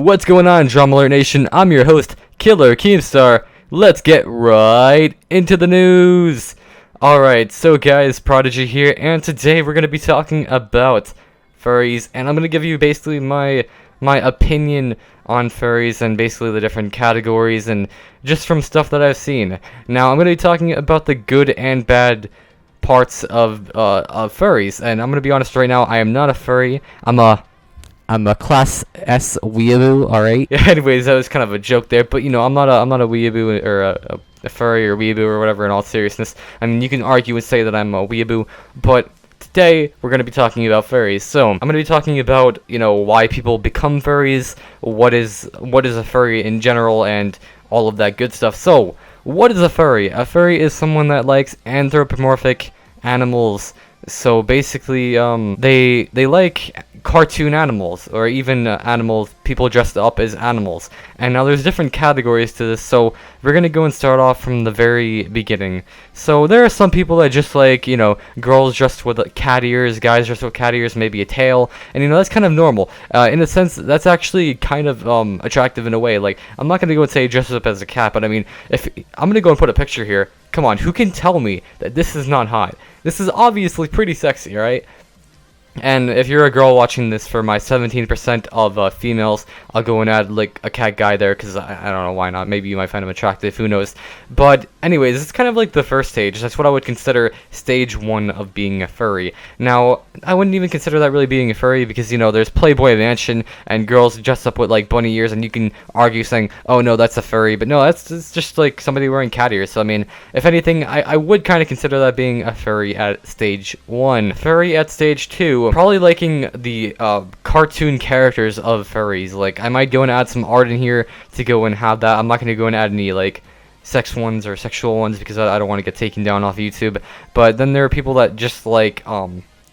What's going on, Drama Alert Nation? I'm your host, Killer Keemstar. Let's get right into the news. Alright, so guys, Prodigy here, and today we're going to be talking about furries, and I'm going to give you basically my opinion on furries and basically the different categories and just from stuff that I've seen. Now, I'm going to be talking about the good and bad parts of furries, and I'm going to be honest right now, I am not a furry. I'm a class S weeaboo, alright? Yeah, anyways, that was kind of a joke there, but you know, I'm not a weeaboo or a furry or weeaboo or whatever in all seriousness. I mean, you can argue and say that I'm a weeaboo, but today we're going to be talking about furries. So, I'm going to be talking about, you know, why people become furries, what is a furry in general, and all of that good stuff. So, what is a furry? A furry is someone that likes anthropomorphic animals. So basically, they like cartoon animals, or even animals, people dressed up as animals. And now there's different categories to this, so we're gonna go and start off from the very beginning. So there are some people that just like, you know, girls dressed with cat ears, guys dressed with cat ears, maybe a tail, and you know, that's kind of normal. In a sense, that's actually kind of attractive in a way. Like, I'm not gonna go and say dress up as a cat, but I mean, if I'm gonna go and put a picture here, come on, who can tell me that this is not hot? This is obviously pretty sexy, right? And if you're a girl watching this, for my 17% of females, I'll go and add like a cat guy there, because I don't know why not. Maybe you might find him attractive, who knows. But anyways, it's kind of like the first stage. That's what I would consider stage 1 of being a furry. Now, I wouldn't even consider that really being a furry, because, you know, there's Playboy Mansion and girls dressed up with like bunny ears, and you can argue saying, oh no, that's a furry. But no, it's just like somebody wearing cat ears. So I mean, if anything, I would kind of consider that being a furry at stage 1. Furry at stage 2, probably liking the cartoon characters of furries. Like, I might go and add some art in here to go and have that. I'm not going to go and add any like sex ones or sexual ones, because I don't want to get taken down off YouTube. But then there are people that just like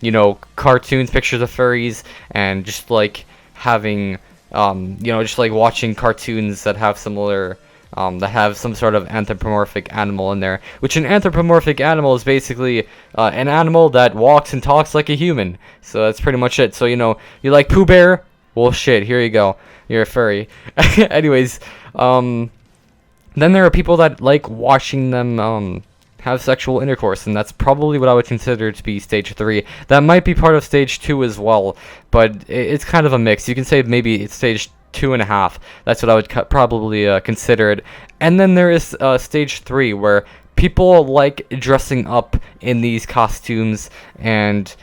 you know, cartoons, pictures of furries, and just like having you know, just like watching cartoons that have similar that have some sort of anthropomorphic animal in there. Which an anthropomorphic animal is basically an animal that walks and talks like a human. So that's pretty much it. So, you know, you like Pooh Bear? Well, shit, here you go. You're a furry. Anyways, then there are people that like watching them have sexual intercourse, and that's probably what I would consider to be stage 3. That might be part of stage 2 as well, but it's kind of a mix. You can say maybe it's stage 2.5. That's what I would probably consider it. And then there is stage 3, where people like dressing up in these costumes and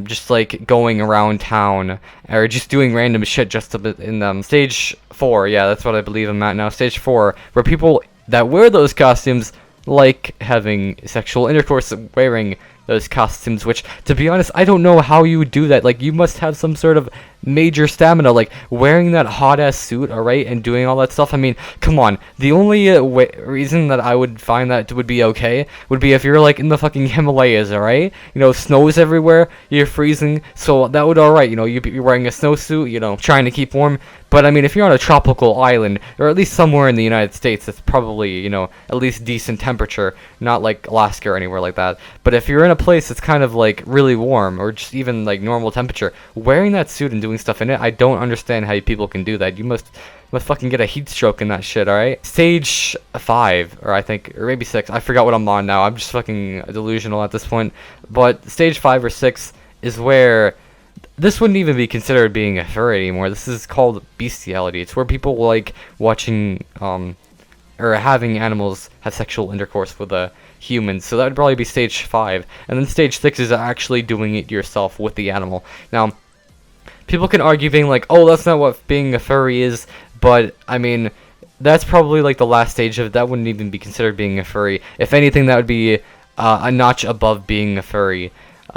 just like going around town, or just doing random shit just a bit in them. Stage 4, yeah, that's what I believe I'm at now. Stage 4, where people that wear those costumes like having sexual intercourse wearing those costumes, which, to be honest, I don't know how you would do that. Like, you must have some sort of major stamina, like wearing that hot-ass suit, alright, and doing all that stuff. I mean, come on. The only reason that I would find that would be okay would be if you're, like, in the fucking Himalayas, alright? You know, snow's everywhere, you're freezing, so that would alright, you know, you're wearing a snowsuit, you know, trying to keep warm. But, I mean, if you're on a tropical island, or at least somewhere in the United States, that's probably, you know, at least decent temperature, not like Alaska or anywhere like that. But if you're in a place that's kind of, like, really warm, or just even, like, normal temperature, wearing that suit and doing stuff in it, I don't understand how people can do that. You must fucking get a heat stroke in that shit, alright? Stage 5, or maybe 6, I forgot what I'm on now. I'm just fucking delusional at this point. But stage 5 or 6 is where this wouldn't even be considered being a furry anymore. This is called bestiality. It's where people like watching or having animals have sexual intercourse with humans. So that would probably be stage 5. And then stage 6 is actually doing it yourself with the animal. Now, people can argue being like, oh, that's not what being a furry is, but I mean, that's probably like the last stage of it. That wouldn't even be considered being a furry. If anything, that would be a notch above being a furry.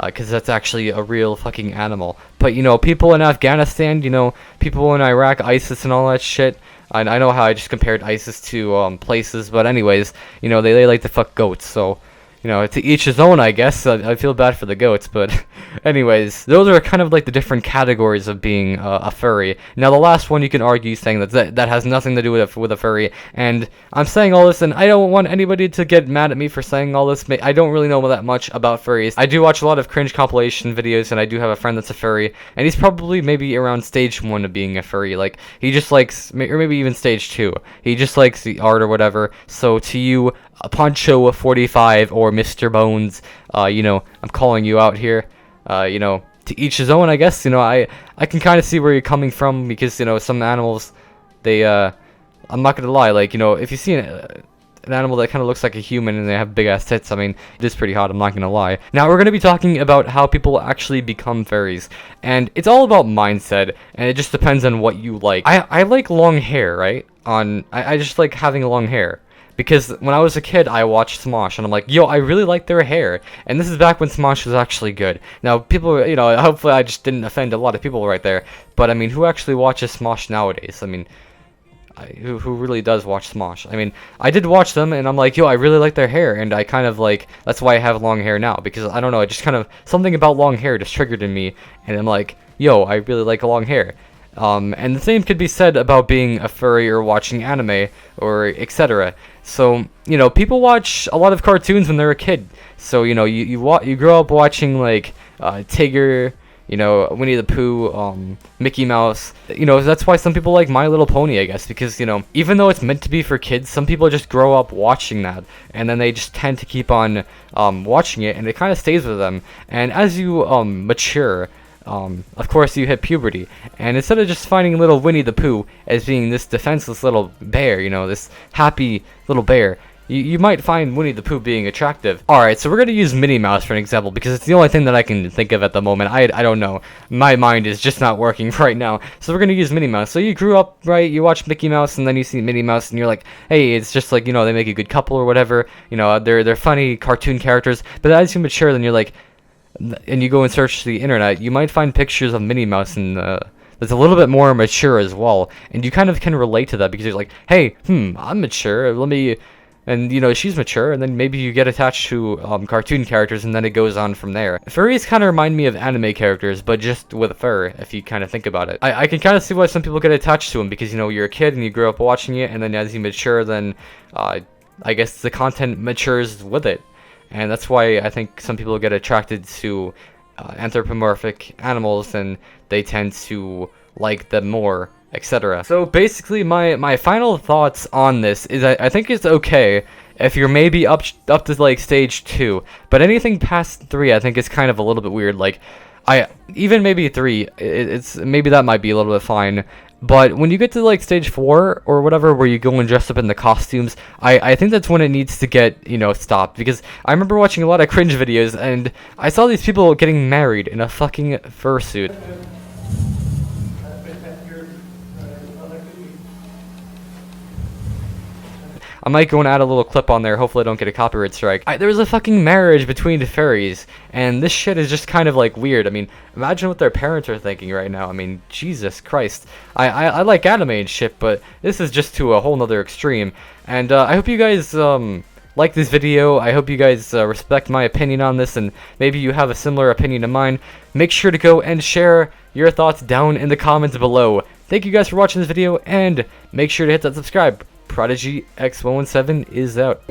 Because that's actually a real fucking animal. But, you know, people in Afghanistan, you know, people in Iraq, ISIS and all that shit. I know how I just compared ISIS to places, but anyways, you know, they like to fuck goats. So, you know, to each his own, I guess. I feel bad for the goats, but anyways, those are kind of like the different categories of being a furry. Now, the last one you can argue saying that has nothing to do with a furry, and I'm saying all this, and I don't want anybody to get mad at me for saying all this. I don't really know that much about furries. I do watch a lot of cringe compilation videos, and I do have a friend that's a furry, and he's probably maybe around stage 1 of being a furry. Like, he just likes, or maybe even stage 2. He just likes the art or whatever. So to you, Poncho 45 or Mr. Bones, you know, I'm calling you out here. You know, to each his own, I guess. You know, I can kind of see where you're coming from, because, you know, some animals, they, I'm not gonna lie, like, you know, if you see an animal that kind of looks like a human and they have big ass tits, I mean, it is pretty hot, I'm not gonna lie. Now, we're gonna be talking about how people actually become furries, and it's all about mindset, and it just depends on what you like. I like long hair, right? I just like having long hair. Because when I was a kid, I watched Smosh, and I'm like, yo, I really like their hair. And this is back when Smosh was actually good. Now, people, you know, hopefully I just didn't offend a lot of people right there. But, I mean, who actually watches Smosh nowadays? I mean, who really does watch Smosh? I mean, I did watch them, and I'm like, yo, I really like their hair. And I kind of like, that's why I have long hair now. Because, I don't know, it just kind of, something about long hair just triggered in me. And I'm like, yo, I really like long hair. And the same could be said about being a furry or watching anime or etc. So, you know, people watch a lot of cartoons when they're a kid. So, you know, you grow up watching like Tigger, you know, Winnie the Pooh, Mickey Mouse. You know, that's why some people like My Little Pony, I guess, because, you know, even though it's meant to be for kids, some people just grow up watching that, and then they just tend to keep on watching it, and it kind of stays with them. And as you mature, of course you hit puberty, and instead of just finding little Winnie the Pooh as being this defenseless little bear, you know, this happy little bear, you might find Winnie the Pooh being attractive. Alright, so we're gonna use Minnie Mouse for an example, because it's the only thing that I can think of at the moment. I don't know. My mind is just not working right now. So we're gonna use Minnie Mouse. So you grew up, right, you watch Mickey Mouse, and then you see Minnie Mouse, and you're like, hey, it's just like, you know, they make a good couple or whatever. You know, they're funny cartoon characters. But as you mature, then you're like, and you go and search the internet, you might find pictures of Minnie Mouse and that's a little bit more mature as well, and you kind of can relate to that because you're like, hey, I'm mature, let me, and you know, she's mature, and then maybe you get attached to cartoon characters, and then it goes on from there. Furries kind of remind me of anime characters, but just with fur, if you kind of think about it. I can kind of see why some people get attached to them, because, you know, you're a kid and you grow up watching it, and then as you mature, then I guess the content matures with it. And that's why I think some people get attracted to anthropomorphic animals, and they tend to like them more, etc. So basically, my final thoughts on this is I think it's okay if you're maybe up to like stage 2, but anything past 3 I think is kind of a little bit weird. Like, even maybe 3, it's maybe that might be a little bit fine. But when you get to like stage 4 or whatever, where you go and dress up in the costumes, I think that's when it needs to get, you know, stopped. Because I remember watching a lot of cringe videos, and I saw these people getting married in a fucking fursuit. I might go and add a little clip on there, hopefully I don't get a copyright strike. There was a fucking marriage between the furries, and this shit is just kind of like weird. I mean, imagine what their parents are thinking right now. I mean, Jesus Christ. I like anime and shit, but this is just to a whole nother extreme. And I hope you guys like this video. I hope you guys respect my opinion on this, and maybe you have a similar opinion to mine. Make sure to go and share your thoughts down in the comments below. Thank you guys for watching this video, and make sure to hit that subscribe. Prodigy X117 is out.